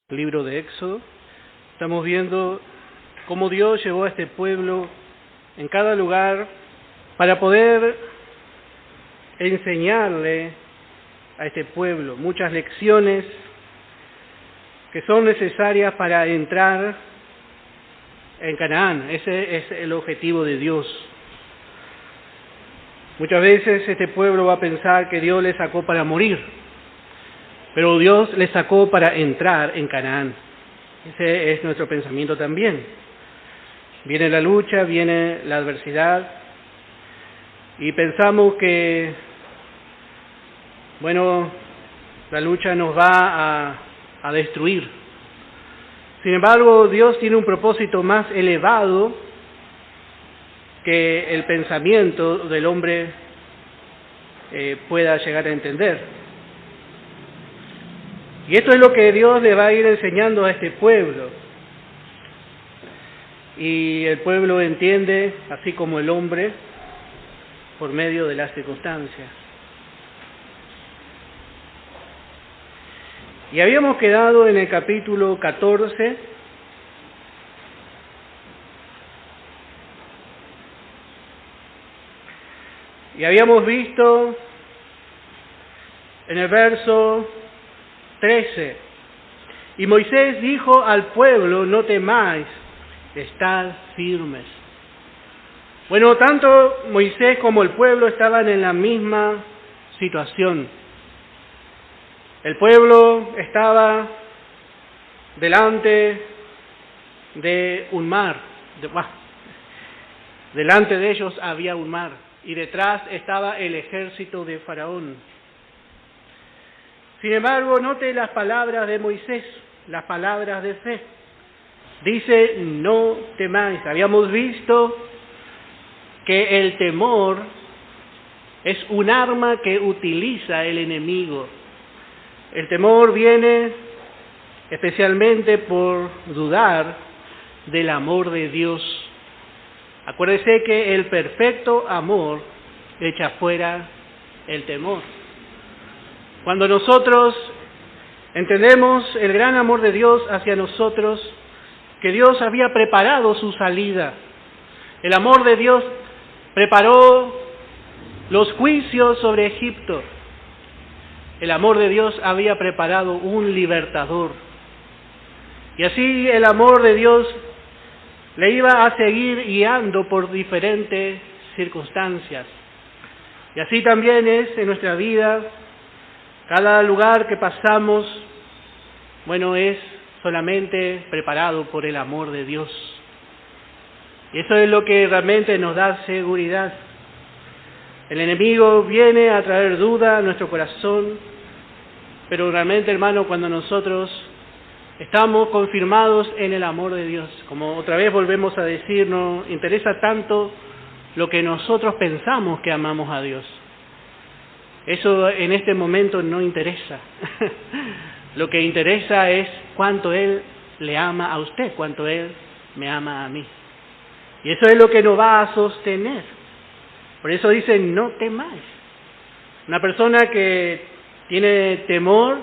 Libro de Éxodo, estamos viendo cómo Dios llevó a este pueblo en cada lugar para poder enseñarle a este pueblo muchas lecciones que son necesarias para entrar en Canaán. Ese es el objetivo de Dios. Muchas veces este pueblo va a pensar que Dios le sacó para morir, pero Dios le sacó para entrar en Canaán. Ese es nuestro pensamiento también. Viene la lucha, viene la adversidad, y pensamos que, la lucha nos va a destruir. Sin embargo, Dios tiene un propósito más elevado que el pensamiento del hombre pueda llegar a entender. Y esto es lo que Dios le va a ir enseñando a este pueblo. Y el pueblo entiende, así como el hombre, por medio de las circunstancias. Y habíamos quedado en el capítulo 14, y habíamos visto en el verso 13, y Moisés dijo al pueblo: no temáis, estad firmes. Bueno, tanto Moisés como el pueblo estaban en la misma situación. El pueblo estaba delante de un mar. Delante de ellos había un mar, y detrás estaba el ejército de Faraón. Sin embargo, note las palabras de Moisés, las palabras de fe. Dice: no temáis. Habíamos visto que el temor es un arma que utiliza el enemigo. El temor viene especialmente por dudar del amor de Dios. Acuérdese que el perfecto amor echa fuera el temor. Cuando nosotros entendemos el gran amor de Dios hacia nosotros, que Dios había preparado su salida. El amor de Dios preparó los juicios sobre Egipto. El amor de Dios había preparado un libertador. Y así el amor de Dios le iba a seguir guiando por diferentes circunstancias. Y así también es en nuestra vida. Cada lugar que pasamos, es solamente preparado por el amor de Dios. Y eso es lo que realmente nos da seguridad. El enemigo viene a traer duda a nuestro corazón, pero realmente, hermano, cuando nosotros estamos confirmados en el amor de Dios, como otra vez volvemos a decir, no interesa tanto lo que nosotros pensamos que amamos a Dios. Eso en este momento no interesa. Lo que interesa es cuánto Él le ama a usted, cuánto Él me ama a mí. Y eso es lo que nos va a sostener. Por eso dice: no temáis. Una persona que tiene temor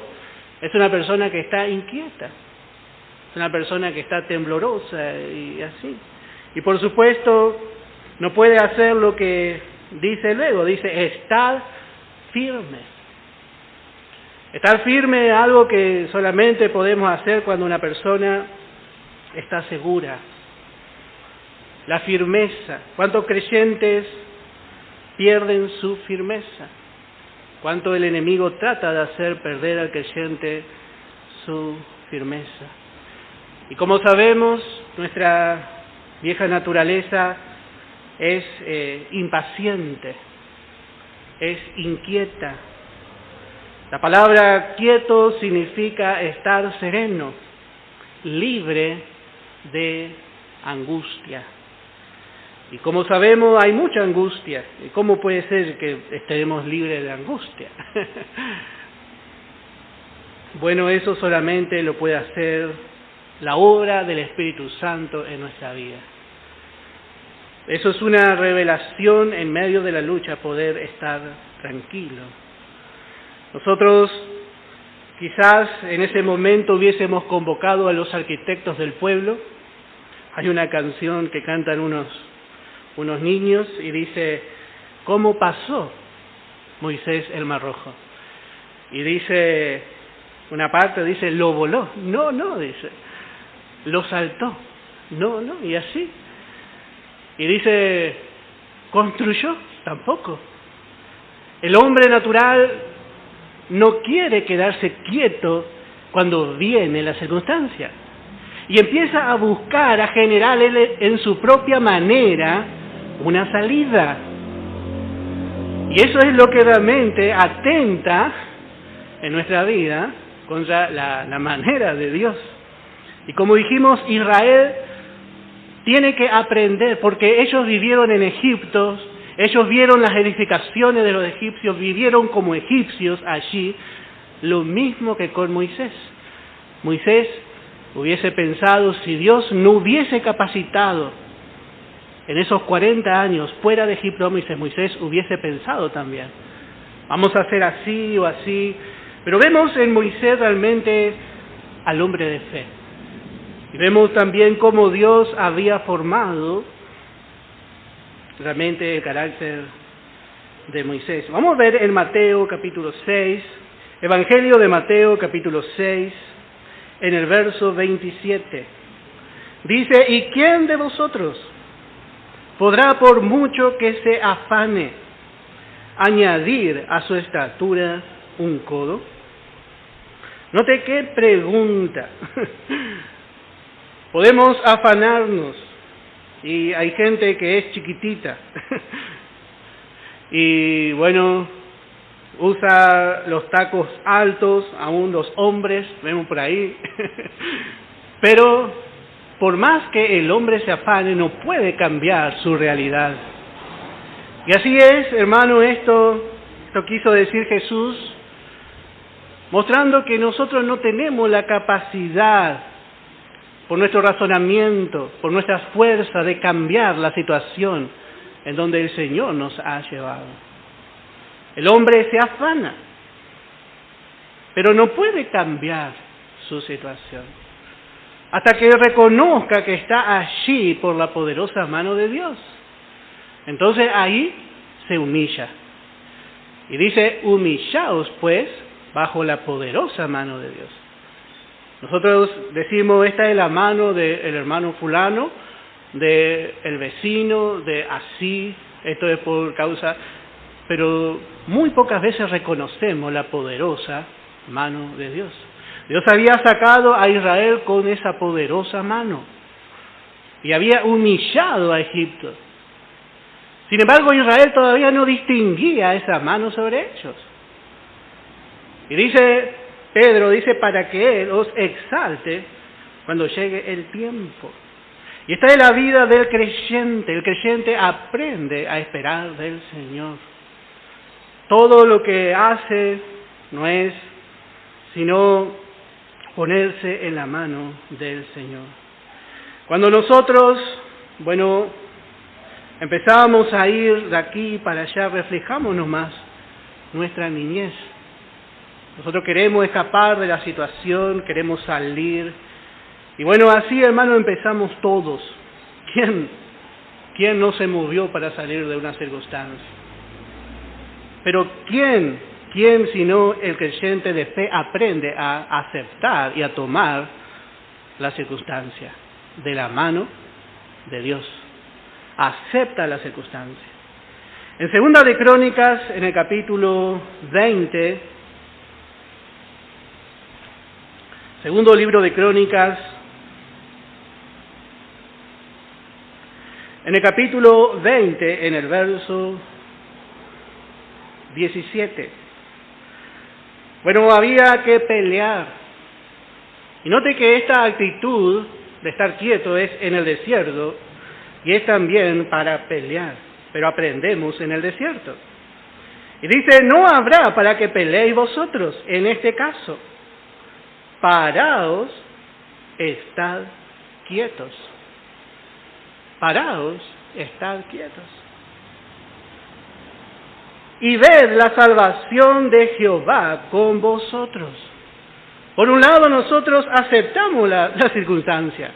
es una persona que está inquieta. Es una persona que está temblorosa y así. Y por supuesto no puede hacer lo que dice luego. Dice: estad firmes. Estar firme es algo que solamente podemos hacer cuando una persona está segura. La firmeza. ¿Cuántos creyentes pierden su firmeza? ¿Cuánto el enemigo trata de hacer perder al creyente su firmeza? Y como sabemos, nuestra vieja naturaleza es impaciente, es inquieta. La palabra quieto significa estar sereno, libre de angustia. Y como sabemos, hay mucha angustia. ¿Y cómo puede ser que estemos libres de angustia? Eso solamente lo puede hacer la obra del Espíritu Santo en nuestra vida. Eso es una revelación en medio de la lucha, poder estar tranquilo. Nosotros Quizás en ese momento hubiésemos convocado a los arquitectos del pueblo. Hay una canción que cantan unos niños y dice, ¿cómo pasó Moisés el Mar Rojo? Y dice, una parte dice, lo voló. No, dice, lo saltó. No, y así. Y dice, ¿construyó? Tampoco. El hombre natural no quiere quedarse quieto cuando viene la circunstancia. Y empieza a buscar, a generar en su propia manera una salida. Y eso es lo que realmente atenta en nuestra vida contra la manera de Dios. Y como dijimos, Israel tiene que aprender, porque ellos vivieron en Egipto, ellos vieron las edificaciones de los egipcios, vivieron como egipcios allí, lo mismo que con Moisés. Moisés hubiese pensado, si Dios no hubiese capacitado en esos 40 años fuera de Egipto a Moisés hubiese pensado también, vamos a hacer así o así. Pero vemos en Moisés realmente al hombre de fe. Y vemos también cómo Dios había formado realmente el carácter de Moisés. Vamos a ver en Mateo capítulo 6, Evangelio de Mateo capítulo 6, en el verso 27. Dice, ¿y quién de vosotros podrá, por mucho que se afane, añadir a su estatura un codo? Note qué pregunta. Podemos afanarnos, y hay gente que es chiquitita, y bueno, usa los tacos altos, aún los hombres, vemos por ahí, pero por más que el hombre se afane, no puede cambiar su realidad. Y así es, hermano, esto quiso decir Jesús, mostrando que nosotros no tenemos la capacidad, por nuestro razonamiento, por nuestras fuerzas, de cambiar la situación en donde el Señor nos ha llevado. El hombre se afana, pero no puede cambiar su situación hasta que reconozca que está allí por la poderosa mano de Dios. Entonces ahí se humilla. Y dice, humillaos pues bajo la poderosa mano de Dios. Nosotros decimos, esta es la mano del hermano fulano, del vecino, de así, esto es por causa, pero muy pocas veces reconocemos la poderosa mano de Dios. Dios había sacado a Israel con esa poderosa mano y había humillado a Egipto. Sin embargo, Israel todavía no distinguía esa mano sobre ellos. Y dice Pedro, para que Él os exalte cuando llegue el tiempo. Y esta es la vida del creyente. El creyente aprende a esperar del Señor. Todo lo que hace no es sino ponerse en la mano del Señor. Cuando nosotros, empezamos a ir de aquí para allá, reflejamos nomás nuestra niñez. Nosotros queremos escapar de la situación, queremos salir. Y así, hermano, empezamos todos. ¿Quién no se movió para salir de una circunstancia? Pero ¿quién sino el creyente de fe aprende a aceptar y a tomar la circunstancia de la mano de Dios? Acepta la circunstancia. En Segunda de Crónicas, en el capítulo 20, segundo libro de Crónicas, en el capítulo 20, en el verso 17. Había que pelear. Y note que esta actitud de estar quieto es en el desierto y es también para pelear, pero aprendemos en el desierto. Y dice, no habrá para que peleéis vosotros en este caso. Paraos, estad quietos. Paraos, estad quietos. Y ved la salvación de Jehová con vosotros. Por un lado, nosotros aceptamos la circunstancia,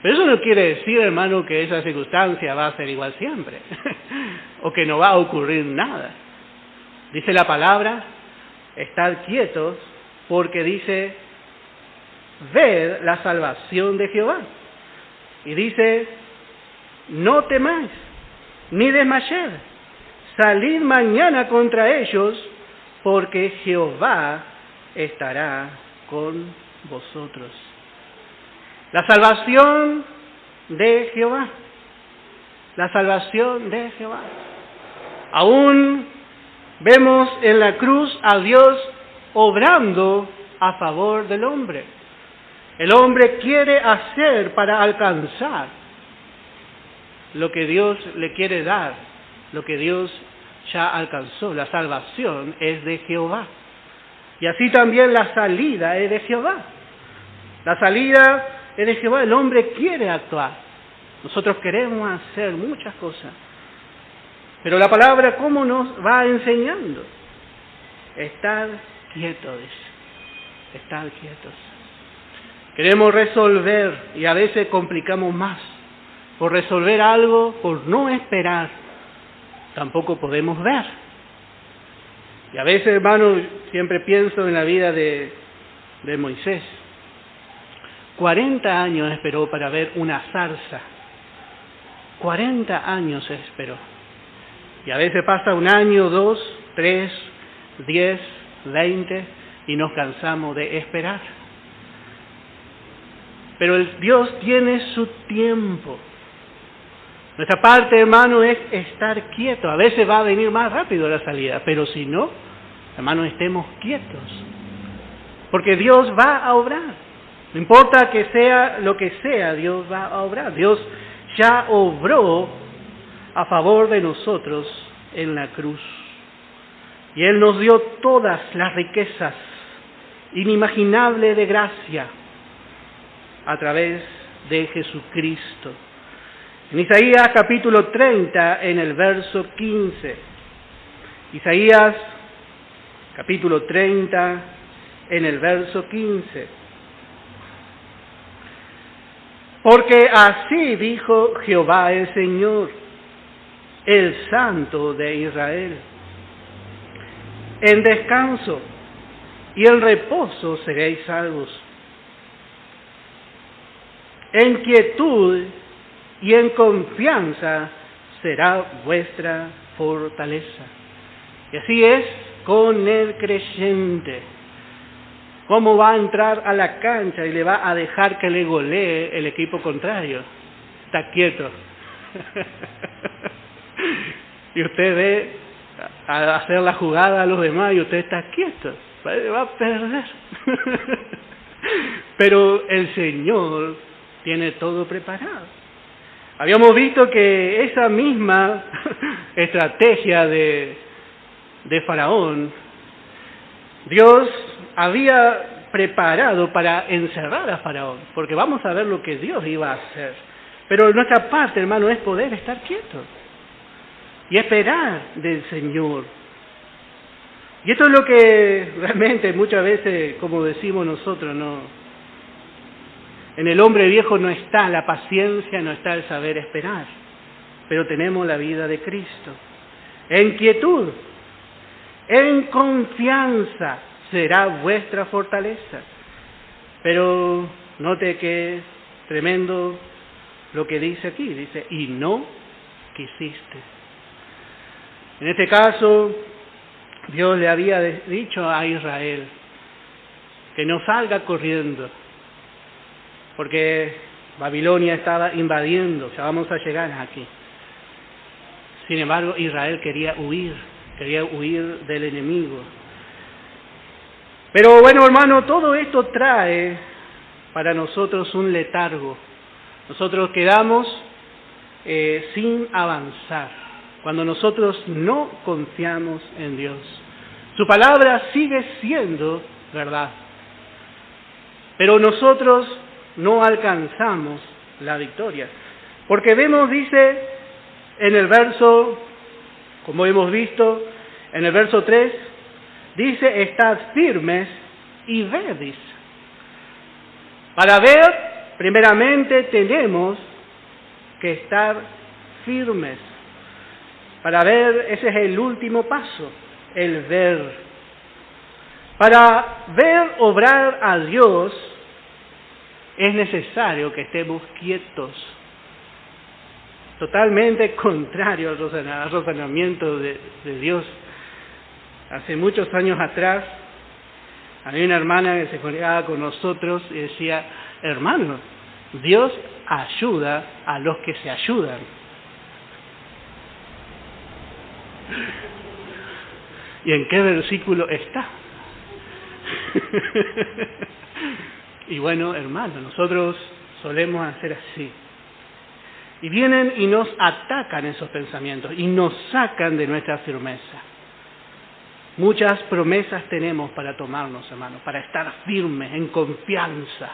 pero eso no quiere decir, hermano, que esa circunstancia va a ser igual siempre, o que no va a ocurrir nada. Dice la palabra, estar quietos, porque dice, ved la salvación de Jehová. Y dice, no temáis, ni desmayed, salid mañana contra ellos, porque Jehová estará con vosotros. La salvación de Jehová. La salvación de Jehová. Aún vemos en la cruz a Dios obrando a favor del hombre. El hombre quiere hacer para alcanzar lo que Dios le quiere dar, lo que Dios ya alcanzó. La salvación es de Jehová. Y así también la salida es de Jehová. La salida es de Jehová. El hombre quiere actuar. Nosotros queremos hacer muchas cosas. Pero la palabra, ¿cómo nos va enseñando? Estar quietos. Estar quietos. Queremos resolver y a veces complicamos más. Por resolver algo, por no esperar, tampoco podemos ver. Y a veces, hermano, siempre pienso en la vida de Moisés. 40 años esperó para ver una zarza. 40 años esperó. Y a veces pasa 1 año, 2, 3, 10, 20 y nos cansamos de esperar. Pero Dios tiene su tiempo. Nuestra parte, hermano, es estar quieto. A veces va a venir más rápido la salida, pero si no, hermano, estemos quietos. Porque Dios va a obrar. No importa que sea lo que sea, Dios va a obrar. Dios ya obró a favor de nosotros en la cruz. Y Él nos dio todas las riquezas inimaginables de gracia a través de Jesucristo. En Isaías capítulo 30, en el verso 15. Isaías capítulo 30, en el verso 15. Porque así dijo Jehová el Señor, el Santo de Israel: en descanso y en reposo seréis salvos. En quietud y en confianza será vuestra fortaleza. Y así es con el creyente. ¿Cómo va a entrar a la cancha y le va a dejar que le golee el equipo contrario? Está quieto. Y usted ve a hacer la jugada a los demás y usted está quieto. Va a perder. Pero el Señor tiene todo preparado. Habíamos visto que esa misma estrategia de Faraón, Dios había preparado para encerrar a Faraón, porque vamos a ver lo que Dios iba a hacer. Pero nuestra parte, hermano, es poder estar quietos y esperar del Señor. Y esto es lo que realmente muchas veces, como decimos nosotros, en el hombre viejo no está la paciencia, no está el saber esperar, pero tenemos la vida de Cristo. En quietud, en confianza será vuestra fortaleza. Pero note que tremendo lo que dice aquí, dice, y no quisiste. En este caso, Dios le había dicho a Israel que no salga corriendo, porque Babilonia estaba invadiendo, ya vamos a llegar aquí. Sin embargo, Israel quería huir del enemigo. Pero bueno, hermano, todo esto trae para nosotros un letargo. Nosotros quedamos sin avanzar cuando nosotros no confiamos en Dios. Su palabra sigue siendo verdad, pero nosotros no alcanzamos la victoria. Porque vemos, dice en el verso, como hemos visto, en el verso 3, dice, estad firmes y ved, dice. Para ver, primeramente tenemos que estar firmes. Para ver, ese es el último paso, el ver. Para ver obrar a Dios es necesario que estemos quietos. Totalmente contrario al razonamiento de Dios. Hace muchos años atrás, había una hermana que se congregaba con nosotros y decía: hermano, Dios ayuda a los que se ayudan. ¿Y en qué versículo está? Y bueno, hermano, nosotros solemos hacer así. Y vienen y nos atacan esos pensamientos y nos sacan de nuestra firmeza. Muchas promesas tenemos para tomarnos, hermano, para estar firmes, en confianza.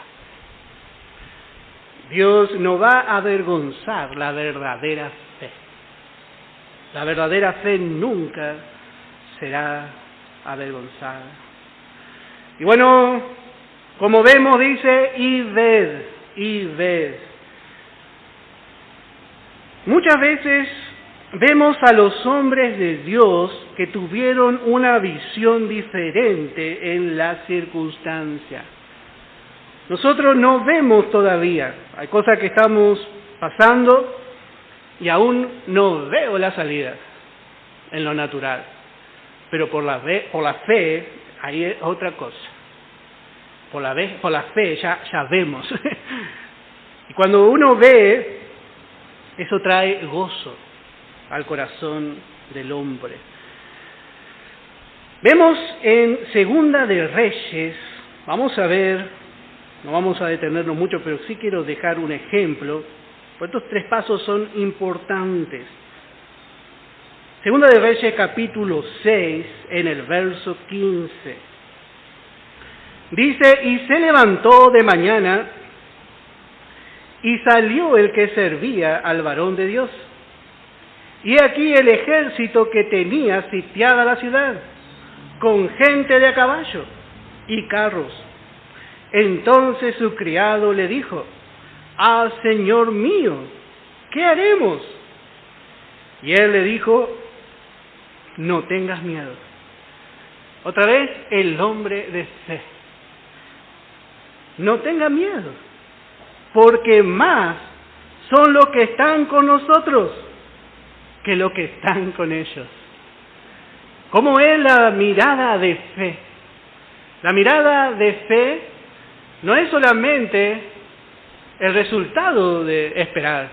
Dios no va a avergonzar la verdadera fe. La verdadera fe nunca será avergonzada. Y bueno, como vemos, dice, y ved. Muchas veces vemos a los hombres de Dios que tuvieron una visión diferente en las circunstancias. Nosotros no vemos todavía. Hay cosas que estamos pasando y aún no veo la salida en lo natural. Pero por la fe, ahí es otra cosa. Por la fe ya vemos. Y cuando uno ve, eso trae gozo al corazón del hombre. Vemos en Segunda de Reyes, vamos a ver, no vamos a detenernos mucho, pero sí quiero dejar un ejemplo, porque estos 3 pasos son importantes. Segunda de Reyes, capítulo 6, en el verso 15. Dice: y se levantó de mañana, y salió el que servía al varón de Dios. Y aquí el ejército que tenía sitiada la ciudad, con gente de a caballo y carros. Entonces su criado le dijo: ah, Señor mío, ¿qué haremos? Y él le dijo: no tengas miedo. Otra vez, el hombre de fe. No tenga miedo, porque más son los que están con nosotros que los que están con ellos. ¿Cómo es la mirada de fe? La mirada de fe no es solamente el resultado de esperar,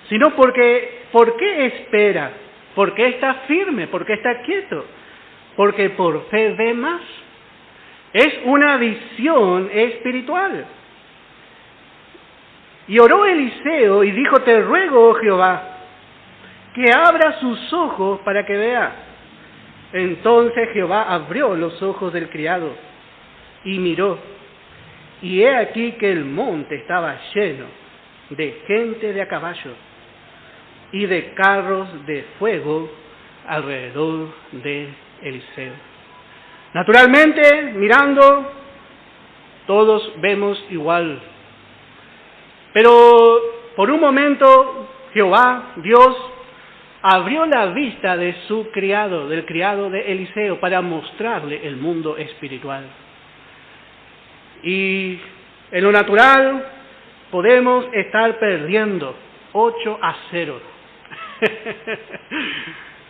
sino ¿por qué espera? ¿Por qué está firme? ¿Por qué está quieto? Porque por fe ve más. Es una visión espiritual. Y oró Eliseo y dijo: te ruego, oh Jehová, que abra sus ojos para que vea. Entonces Jehová abrió los ojos del criado y miró, y he aquí que el monte estaba lleno de gente de a caballo y de carros de fuego alrededor de Eliseo. Naturalmente, mirando, todos vemos igual. Pero por un momento Jehová, Dios, abrió la vista de su criado, del criado de Eliseo, para mostrarle el mundo espiritual. Y en lo natural podemos estar perdiendo 8-0.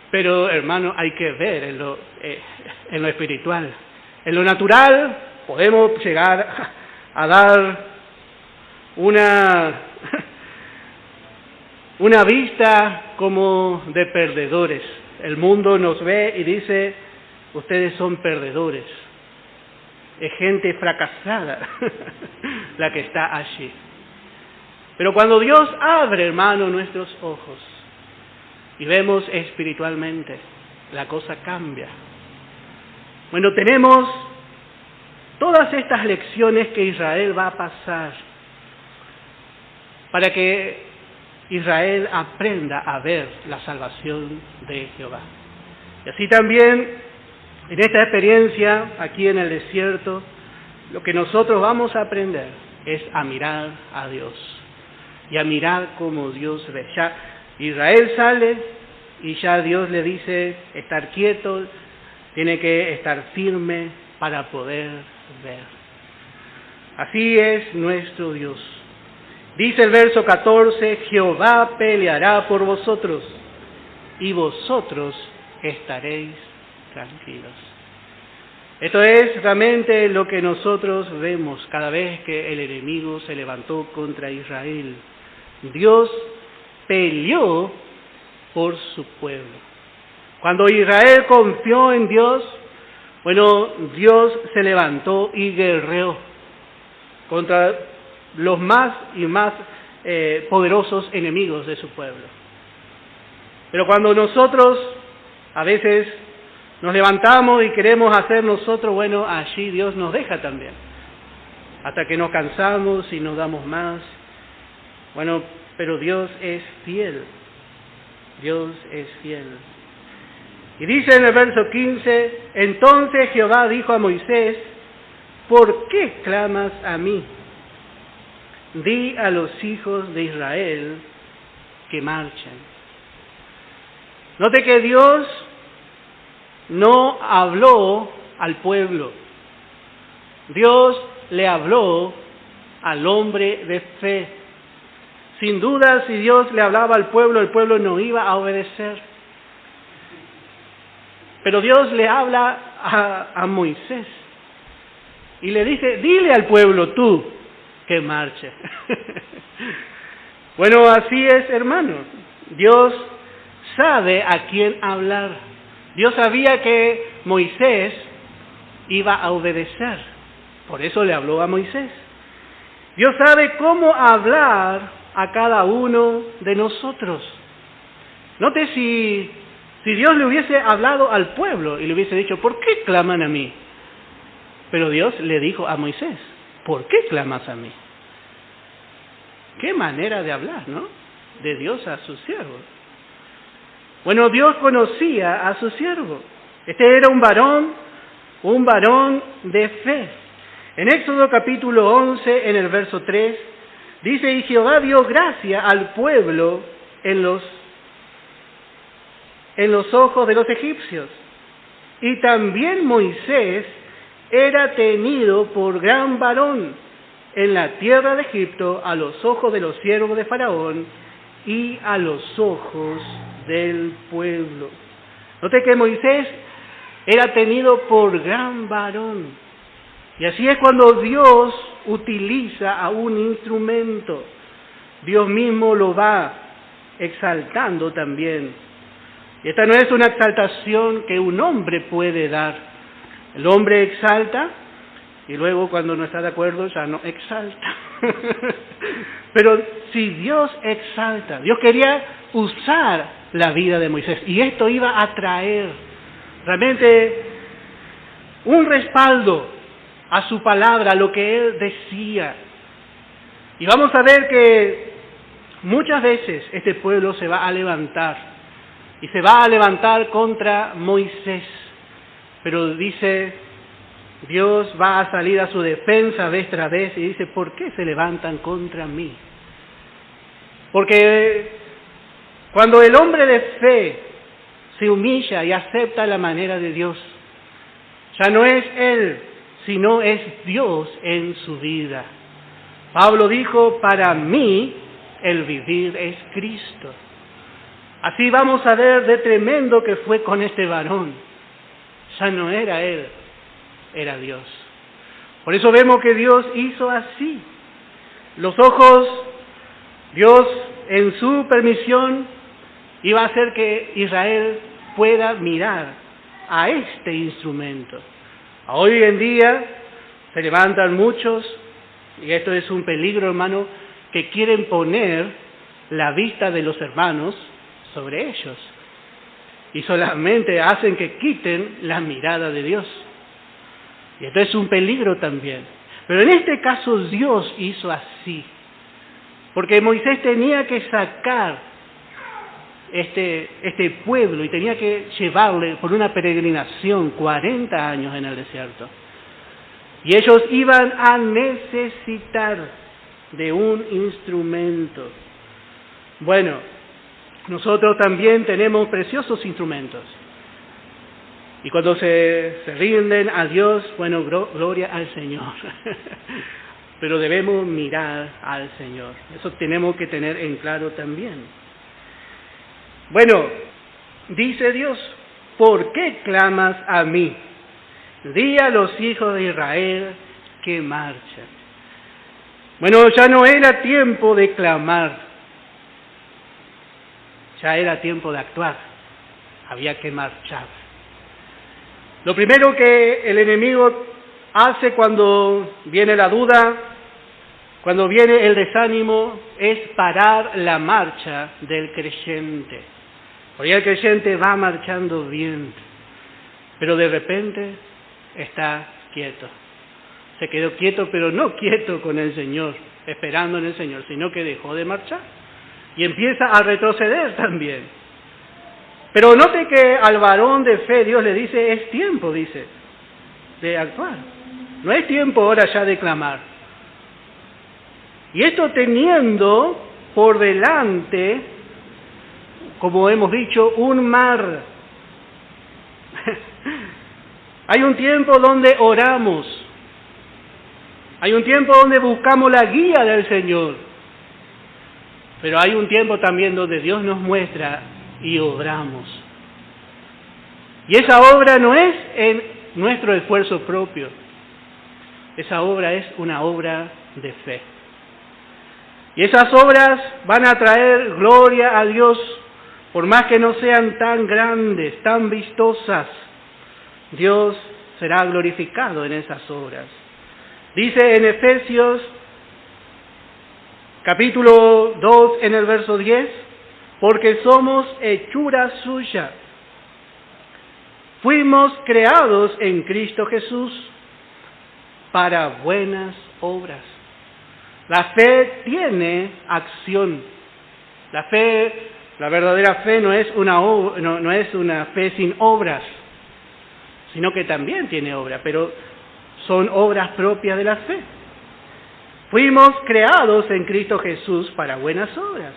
Pero, hermano, hay que ver en lo espiritual. En lo natural podemos llegar a dar una vista como de perdedores. El mundo nos ve y dice: ustedes son perdedores. Es gente fracasada la que está allí. Pero cuando Dios abre, hermano, nuestros ojos y vemos espiritualmente, la cosa cambia. Bueno, tenemos todas estas lecciones que Israel va a pasar para que Israel aprenda a ver la salvación de Jehová. Y así también, en esta experiencia aquí en el desierto, lo que nosotros vamos a aprender es a mirar a Dios y a mirar como Dios ve. Ya Israel sale y ya Dios le dice estar quieto, tiene que estar firme para poder ver. Así es nuestro Dios. Dice el verso 14, Jehová peleará por vosotros y vosotros estaréis tranquilos. Esto es realmente lo que nosotros vemos cada vez que el enemigo se levantó contra Israel. Dios peleó por su pueblo. Cuando Israel confió en Dios, bueno, Dios se levantó y guerreó contra los más y más poderosos enemigos de su pueblo. Pero cuando nosotros a veces nos levantamos y queremos hacer nosotros, bueno, allí Dios nos deja también. Hasta que nos cansamos y nos damos más. Bueno, pero Dios es fiel. Dios es fiel. Y dice en el verso 15, entonces Jehová dijo a Moisés, ¿por qué clamas a mí? Di a los hijos de Israel que marchen. Note que Dios no habló al pueblo. Dios le habló al hombre de fe. Sin duda, si Dios le hablaba al pueblo, el pueblo no iba a obedecer. Pero Dios le habla a Moisés y le dice, dile al pueblo tú que marche. Bueno, así es, hermano. Dios sabe a quién hablar. Dios sabía que Moisés iba a obedecer. Por eso le habló a Moisés. Dios sabe cómo hablar a cada uno de nosotros. Note si Dios le hubiese hablado al pueblo y le hubiese dicho, ¿por qué claman a mí? Pero Dios le dijo a Moisés, ¿por qué clamas a mí? Qué manera de hablar, ¿no? De Dios a su siervo. Bueno, Dios conocía a su siervo. Este era un varón de fe. En Éxodo capítulo 11, en el verso 3, dice, y Jehová dio gracia al pueblo en los ojos de los egipcios. Y también Moisés era tenido por gran varón en la tierra de Egipto a los ojos de los siervos de Faraón y a los ojos del pueblo. Note que Moisés era tenido por gran varón. Y así es cuando Dios utiliza a un instrumento. Dios mismo lo va exaltando también. Y esta no es una exaltación que un hombre puede dar. El hombre exalta y luego cuando no está de acuerdo ya no exalta. Pero si Dios exalta, Dios quería usar la vida de Moisés y esto iba a traer realmente un respaldo a su palabra, a lo que él decía. Y vamos a ver que muchas veces este pueblo se va a levantar y se va a levantar contra Moisés. Pero dice, Dios va a salir a su defensa vez tras vez y dice, ¿por qué se levantan contra mí? Porque cuando el hombre de fe se humilla y acepta la manera de Dios, ya no es él, sino es Dios en su vida. Pablo dijo, para mí el vivir es Cristo. Así vamos a ver de tremendo que fue con este varón. Ya no era él, era Dios. Por eso vemos que Dios hizo así. Los ojos, Dios en su permisión iba a hacer que Israel pueda mirar a este instrumento. Hoy en día se levantan muchos, y esto es un peligro, hermano, que quieren poner la vista de los hermanos sobre ellos. Y solamente hacen que quiten la mirada de Dios. Y esto es un peligro también. Pero en este caso Dios hizo así. Porque Moisés tenía que sacar este pueblo y tenía que llevarle por una peregrinación 40 años en el desierto. Y ellos iban a necesitar de un instrumento. Bueno, nosotros también tenemos preciosos instrumentos. Y cuando se rinden a Dios, bueno, gloria al Señor. Pero debemos mirar al Señor. Eso tenemos que tener en claro también. Bueno, dice Dios, ¿por qué clamas a mí? Di a los hijos de Israel que marchen. Bueno, ya no era tiempo de clamar, ya era tiempo de actuar, había que marchar. Lo primero que el enemigo hace cuando viene la duda, cuando viene el desánimo, es parar la marcha del creyente. Porque el creyente va marchando bien, pero de repente está quieto. Se quedó quieto, pero no quieto con el Señor, esperando en el Señor, sino que dejó de marchar y empieza a retroceder también. Pero note que al varón de fe Dios le dice, es tiempo, dice, de actuar. No es tiempo ahora ya de clamar. Y esto teniendo por delante, como hemos dicho, un mar. Hay un tiempo donde oramos. Hay un tiempo donde buscamos la guía del Señor. Pero hay un tiempo también donde Dios nos muestra y obramos. Y esa obra no es en nuestro esfuerzo propio. Esa obra es una obra de fe. Y esas obras van a traer gloria a Dios, por más que no sean tan grandes, tan vistosas. Dios será glorificado en esas obras. Dice en Efesios capítulo 2 en el verso 10, porque somos hechura suya. Fuimos creados en Cristo Jesús para buenas obras. La fe tiene acción. La verdadera fe no es una fe sin obras, sino que también tiene obra, pero son obras propias de la fe. Fuimos creados en Cristo Jesús para buenas obras,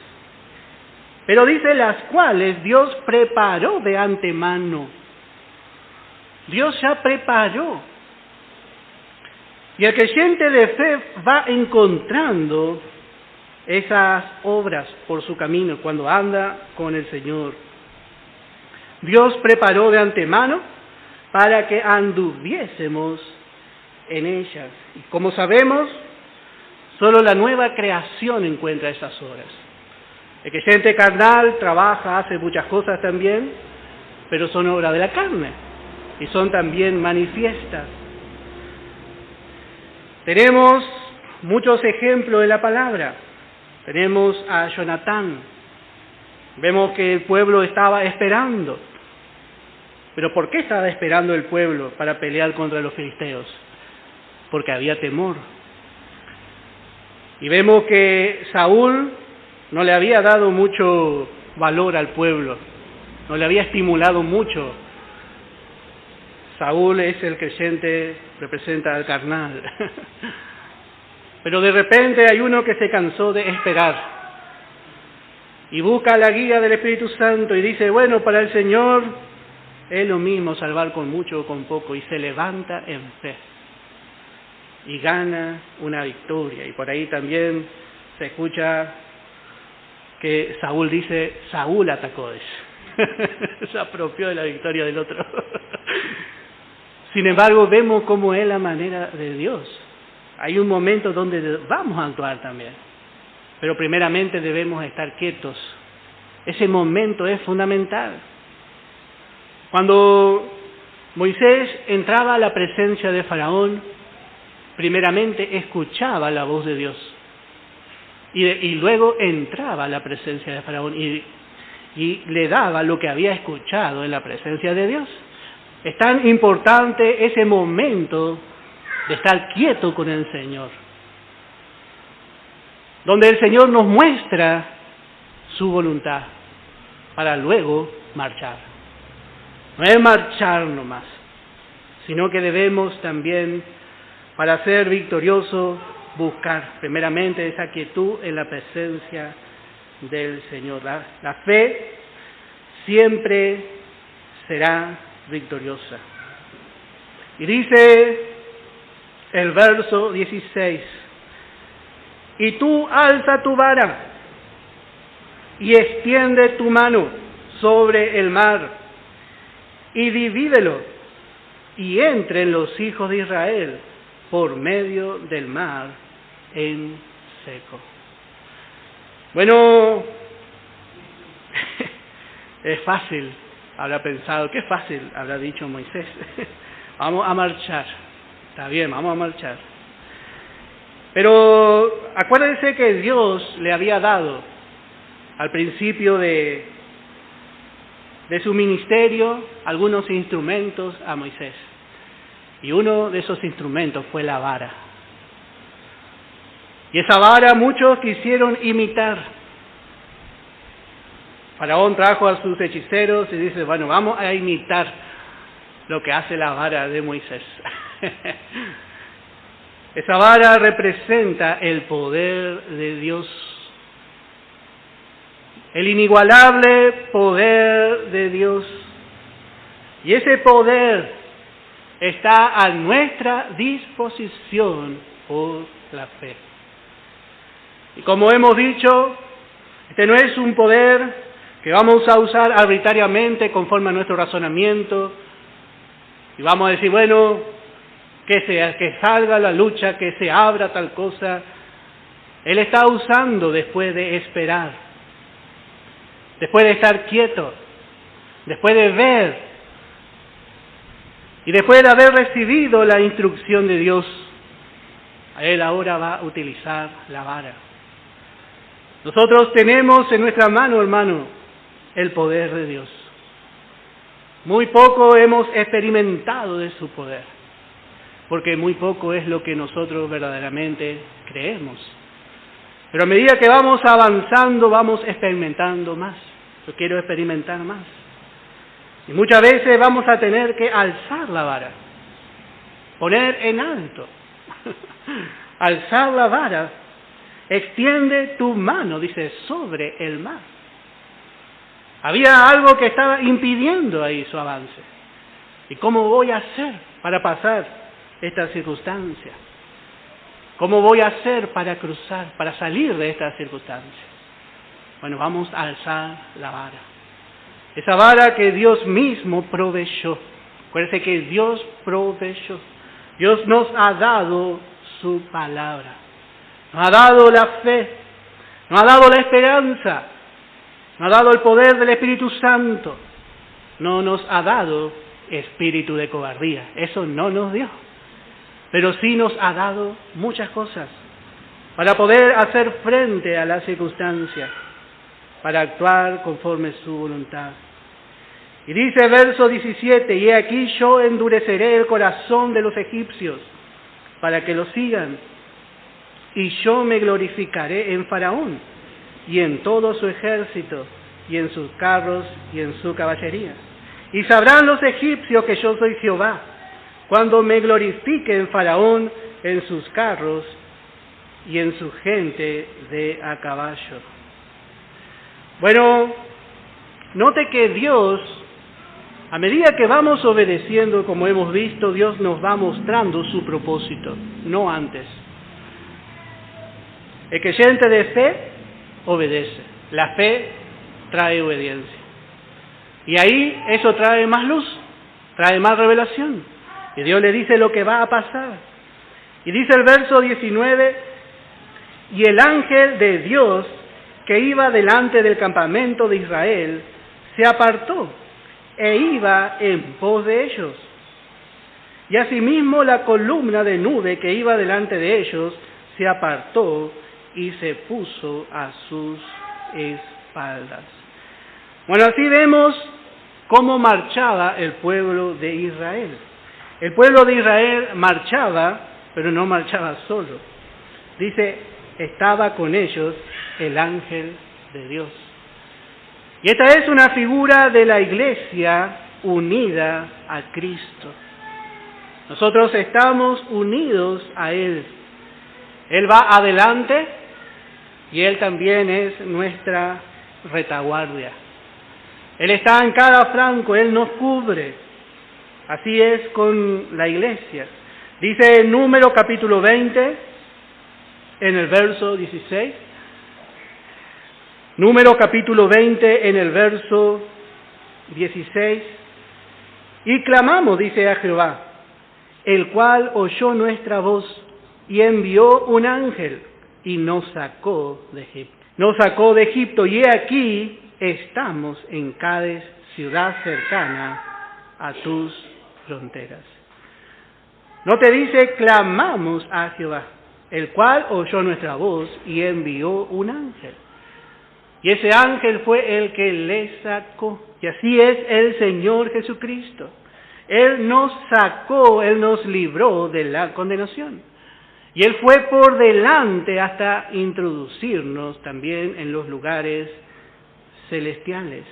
pero dice las cuales Dios preparó de antemano. Dios ya preparó. Y el creyente de fe va encontrando esas obras por su camino cuando anda con el Señor. Dios preparó de antemano para que anduviésemos en ellas. Y como sabemos, solo la nueva creación encuentra esas obras. El creyente carnal trabaja, hace muchas cosas también, pero son obras de la carne y son también manifiestas. Tenemos muchos ejemplos en la palabra. Tenemos a Jonatán. Vemos que el pueblo estaba esperando. ¿Pero por qué estaba esperando el pueblo para pelear contra los filisteos? Porque había temor. Y vemos que Saúl no le había dado mucho valor al pueblo, no le había estimulado mucho. Saúl es el creyente, representa al carnal. Pero de repente hay uno que se cansó de esperar y busca la guía del Espíritu Santo y dice, bueno, para el Señor es lo mismo salvar con mucho o con poco, y se levanta en fe y gana una victoria. Y por ahí también se escucha que Saúl dice, Saúl atacó, se apropió de la victoria del otro. Sin embargo, vemos cómo es la manera de Dios. Hay un momento donde vamos a actuar también, pero primeramente debemos estar quietos. Ese momento es fundamental. Cuando Moisés entraba a la presencia de Faraón, primeramente escuchaba la voz de Dios y luego entraba a la presencia de Faraón y le daba lo que había escuchado en la presencia de Dios. Es tan importante ese momento de estar quieto con el Señor, donde el Señor nos muestra su voluntad para luego marchar. No es marchar nomás, sino que debemos también Para ser victorioso, buscar primeramente esa quietud en la presencia del Señor. La fe siempre será victoriosa. Y dice el verso 16, y tú alza tu vara y extiende tu mano sobre el mar y divídelo y entren los hijos de Israel por medio del mar en seco. Bueno, es fácil, habrá pensado, qué fácil, habrá dicho Moisés. Vamos a marchar, está bien, vamos a marchar. Pero acuérdense que Dios le había dado al principio de su ministerio algunos instrumentos a Moisés. Y uno de esos instrumentos fue la vara. Y esa vara muchos quisieron imitar. Faraón trajo a sus hechiceros y dice, bueno, vamos a imitar lo que hace la vara de Moisés. Esa vara representa el poder de Dios. El inigualable poder de Dios. Y ese poder está a nuestra disposición por la fe. Y como hemos dicho, este no es un poder que vamos a usar arbitrariamente conforme a nuestro razonamiento y vamos a decir, bueno, que salga la lucha, que se abra tal cosa. Él está usando después de esperar, después de estar quieto, después de ver y después de haber recibido la instrucción de Dios. Él ahora va a utilizar la vara. Nosotros tenemos en nuestra mano, hermano, el poder de Dios. Muy poco hemos experimentado de su poder, porque muy poco es lo que nosotros verdaderamente creemos. Pero a medida que vamos avanzando, vamos experimentando más. Yo quiero experimentar más. Y muchas veces vamos a tener que alzar la vara, poner en alto, alzar la vara. Extiende tu mano, dice, sobre el mar. Había algo que estaba impidiendo ahí su avance. ¿Y cómo voy a hacer para pasar esta circunstancia? ¿Cómo voy a hacer para cruzar, para salir de esta circunstancia? Bueno, vamos a alzar la vara. Esa vara que Dios mismo proveyó. Acuérdense que Dios proveyó. Dios nos ha dado su palabra. Nos ha dado la fe, nos ha dado la esperanza, nos ha dado el poder del Espíritu Santo. No nos ha dado espíritu de cobardía, eso no nos dio. Pero sí nos ha dado muchas cosas para poder hacer frente a las circunstancias, para actuar conforme su voluntad. Y dice verso 17, y he aquí yo endureceré el corazón de los egipcios para que lo sigan. Y yo me glorificaré en Faraón, y en todo su ejército, y en sus carros, y en su caballería. Y sabrán los egipcios que yo soy Jehová, cuando me glorifique en Faraón, en sus carros, y en su gente de a caballo. Bueno, note que Dios, a medida que vamos obedeciendo, como hemos visto, Dios nos va mostrando su propósito, no antes. El creyente de fe obedece. La fe trae obediencia. Y ahí eso trae más luz, trae más revelación. Y Dios le dice lo que va a pasar. Y dice el verso 19, y el ángel de Dios que iba delante del campamento de Israel se apartó e iba en pos de ellos. Y asimismo la columna de nube que iba delante de ellos se apartó y se puso a sus espaldas. Bueno, así vemos cómo marchaba el pueblo de Israel. El pueblo de Israel marchaba, pero no marchaba solo. Dice, estaba con ellos el ángel de Dios. Y esta es una figura de la iglesia unida a Cristo. Nosotros estamos unidos a Él. Él va adelante y Él también es nuestra retaguardia. Él está en cada flanco, Él nos cubre. Así es con la iglesia. Dice en Números capítulo 20, en el verso 16. Números capítulo 20, en el verso 16. Y clamamos, dice a Jehová, el cual oyó nuestra voz y envió un ángel y nos sacó de Egipto. Nos sacó de Egipto y he aquí estamos en Cades, ciudad cercana a tus fronteras. No te dice clamamos a Jehová, el cual oyó nuestra voz y envió un ángel. Y ese ángel fue el que le sacó. Y así es el Señor Jesucristo. Él nos sacó, Él nos libró de la condenación. Y Él fue por delante hasta introducirnos también en los lugares celestiales.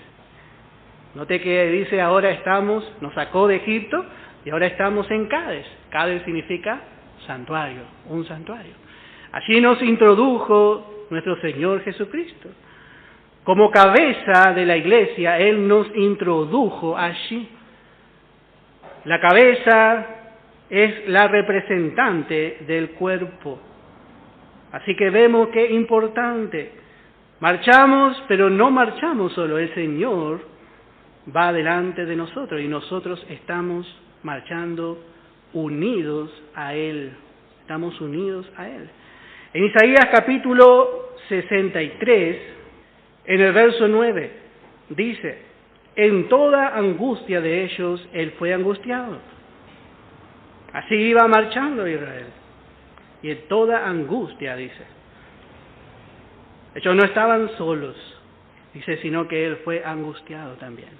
Note que dice ahora estamos, nos sacó de Egipto y ahora estamos en Cades. Cades significa santuario, un santuario. Allí nos introdujo nuestro Señor Jesucristo. Como cabeza de la iglesia, Él nos introdujo allí. La cabeza es la representante del cuerpo. Así que vemos qué importante. Marchamos, pero no marchamos solo. El Señor va delante de nosotros y nosotros estamos marchando unidos a Él. Estamos unidos a Él. En Isaías capítulo 63, en el verso 9, dice, en toda angustia de ellos Él fue angustiado. Así iba marchando Israel. Y en toda angustia, dice. Ellos no estaban solos, dice, sino que Él fue angustiado también.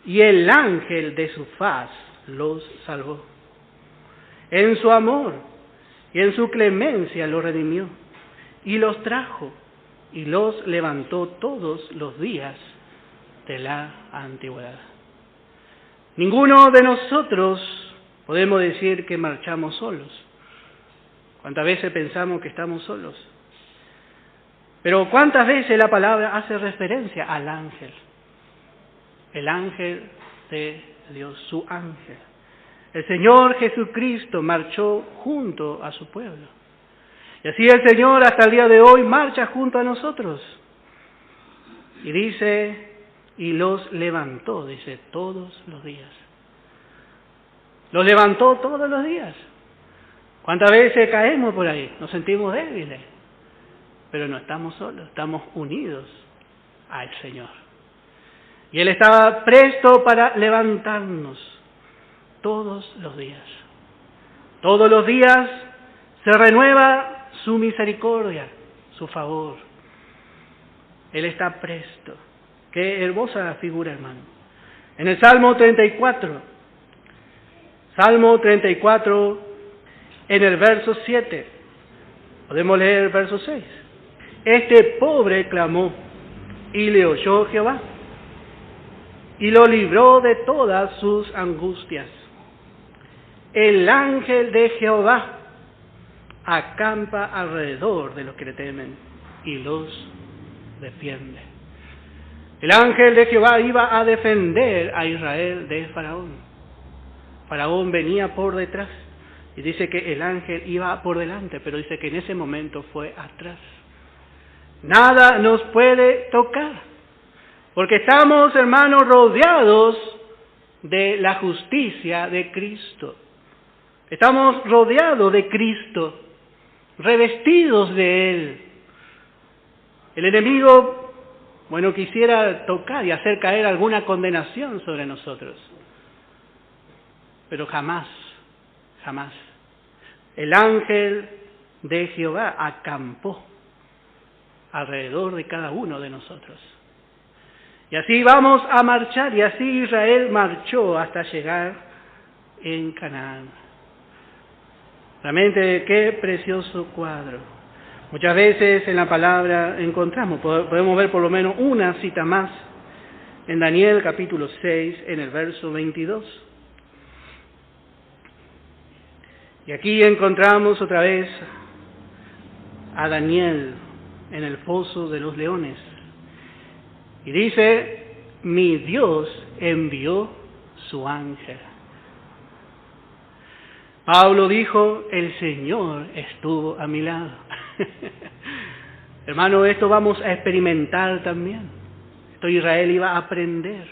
Y el ángel de su faz los salvó. En su amor y en su clemencia los redimió. Y los trajo y los levantó todos los días de la antigüedad. Ninguno de nosotros podemos decir que marchamos solos. ¿Cuántas veces pensamos que estamos solos? Pero ¿cuántas veces la palabra hace referencia al ángel? El ángel de Dios, su ángel. El Señor Jesucristo marchó junto a su pueblo. Y así el Señor hasta el día de hoy marcha junto a nosotros. Y dice, y los levantó, dice, todos los días. Los levantó todos los días. ¿Cuántas veces caemos por ahí? Nos sentimos débiles. Pero no estamos solos, estamos unidos al Señor. Y Él estaba presto para levantarnos todos los días. Todos los días se renueva su misericordia, su favor. Él está presto. Qué hermosa figura, hermano. En el Salmo 34, en el verso 7, podemos leer el verso 6. Este pobre clamó y le oyó Jehová y lo libró de todas sus angustias. El ángel de Jehová acampa alrededor de los que le temen y los defiende. El ángel de Jehová iba a defender a Israel de Faraón. Faraón venía por detrás y dice que el ángel iba por delante, pero dice que en ese momento fue atrás. Nada nos puede tocar, porque estamos, hermanos, rodeados de la justicia de Cristo. Estamos rodeados de Cristo, revestidos de Él. El enemigo, quisiera tocar y hacer caer alguna condenación sobre nosotros, pero jamás. El ángel de Jehová acampó alrededor de cada uno de nosotros. Y así vamos a marchar, y así Israel marchó hasta llegar en Canaán. Realmente qué precioso cuadro. Muchas veces en la palabra encontramos, podemos ver por lo menos una cita más, en Daniel capítulo 6, en el verso 22. Y aquí encontramos otra vez a Daniel en el foso de los leones. Y dice, mi Dios envió su ángel. Pablo dijo, el Señor estuvo a mi lado. Hermano, esto vamos a experimentar también. Esto Israel iba a aprender.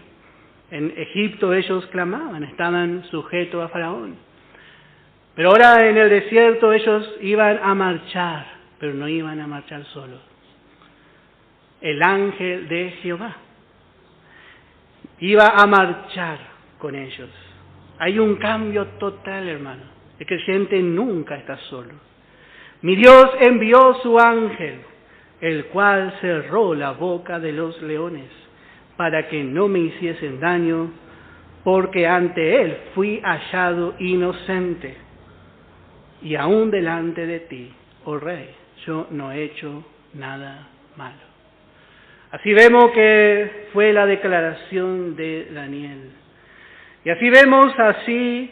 En Egipto ellos clamaban, estaban sujetos a Faraón. Pero ahora en el desierto ellos iban a marchar, pero no iban a marchar solos. El ángel de Jehová iba a marchar con ellos. Hay un cambio total, hermano. El creyente nunca está solo. Mi Dios envió su ángel, el cual cerró la boca de los leones, para que no me hiciesen daño, porque ante él fui hallado inocente. Y aún delante de ti, oh rey, yo no he hecho nada malo. Así vemos que fue la declaración de Daniel. Y así vemos así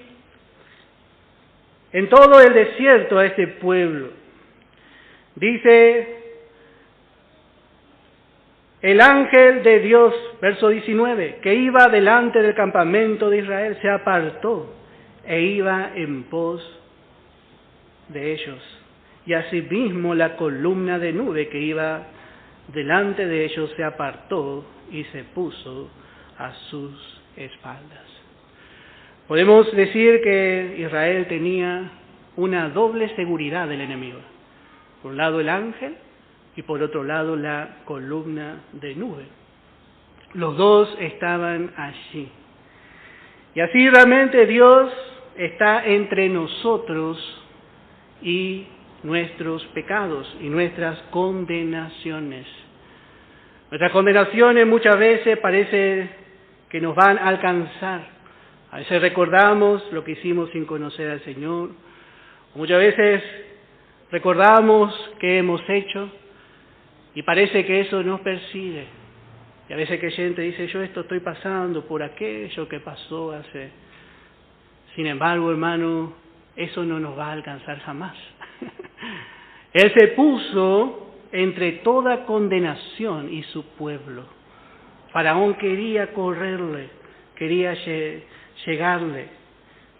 en todo el desierto a este pueblo. Dice, el ángel de Dios, verso 19, que iba delante del campamento de Israel, se apartó e iba en pos de ellos. Y asimismo la columna de nube que iba delante de ellos se apartó y se puso a sus espaldas. Podemos decir que Israel tenía una doble seguridad del enemigo. Por un lado el ángel y por otro lado la columna de nube. Los dos estaban allí. Y así realmente Dios está entre nosotros y nuestros pecados y nuestras condenaciones. Nuestras condenaciones muchas veces parece que nos van a alcanzar. A veces recordamos lo que hicimos sin conocer al Señor. Muchas veces recordamos qué hemos hecho y parece que eso nos persigue. Y a veces que gente dice, yo esto estoy pasando por aquello que pasó hace. Sin embargo, hermano, eso no nos va a alcanzar jamás. Él se puso entre toda condenación y su pueblo. Faraón quería correrle, quería llegarle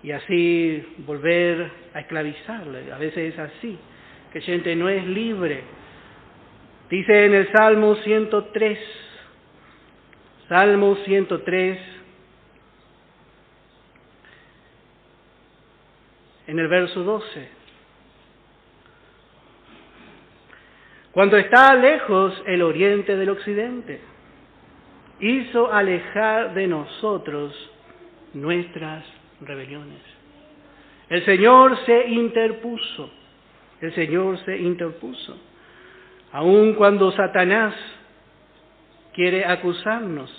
y así volver a esclavizarle. A veces es así, que gente no es libre. Dice en el Salmo 103, en el verso 12. Cuando está lejos el oriente del occidente, hizo alejar de nosotros nuestras rebeliones. El Señor se interpuso. Aun cuando Satanás quiere acusarnos,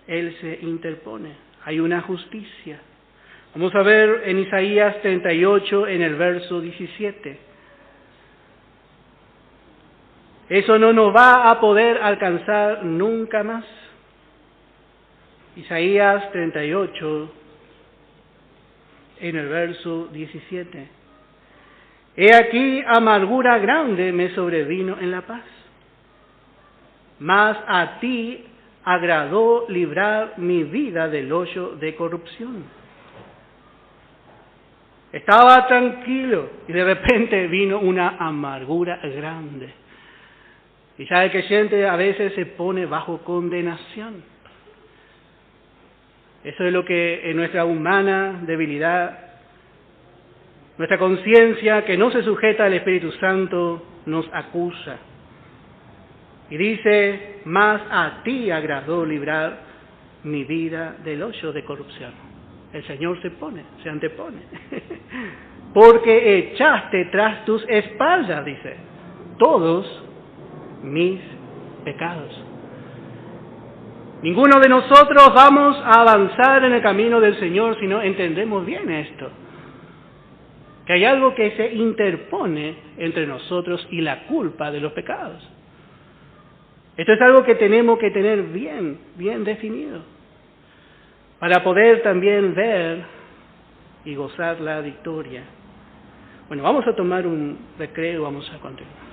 Él se interpone. Hay una justicia. Vamos a ver en Isaías 38, en el verso 17. Eso no nos va a poder alcanzar nunca más. Isaías 38, en el verso 17. He aquí amargura grande me sobrevino en la paz, mas a ti agradó librar mi vida del hoyo de corrupción. Estaba tranquilo y de repente vino una amargura grande. Y sabe que gente a veces se pone bajo condenación. Eso es lo que en nuestra humana debilidad, nuestra conciencia que no se sujeta al Espíritu Santo nos acusa. Y dice, más a ti agradó librar mi vida del hoyo de corrupción. El Señor se antepone. Porque echaste tras tus espaldas, dice, todos mis pecados. Ninguno de nosotros vamos a avanzar en el camino del Señor si no entendemos bien esto. Que hay algo que se interpone entre nosotros y la culpa de los pecados. Esto es algo que tenemos que tener bien definido, para poder también ver y gozar la victoria. Bueno, vamos a tomar un recreo, vamos a continuar.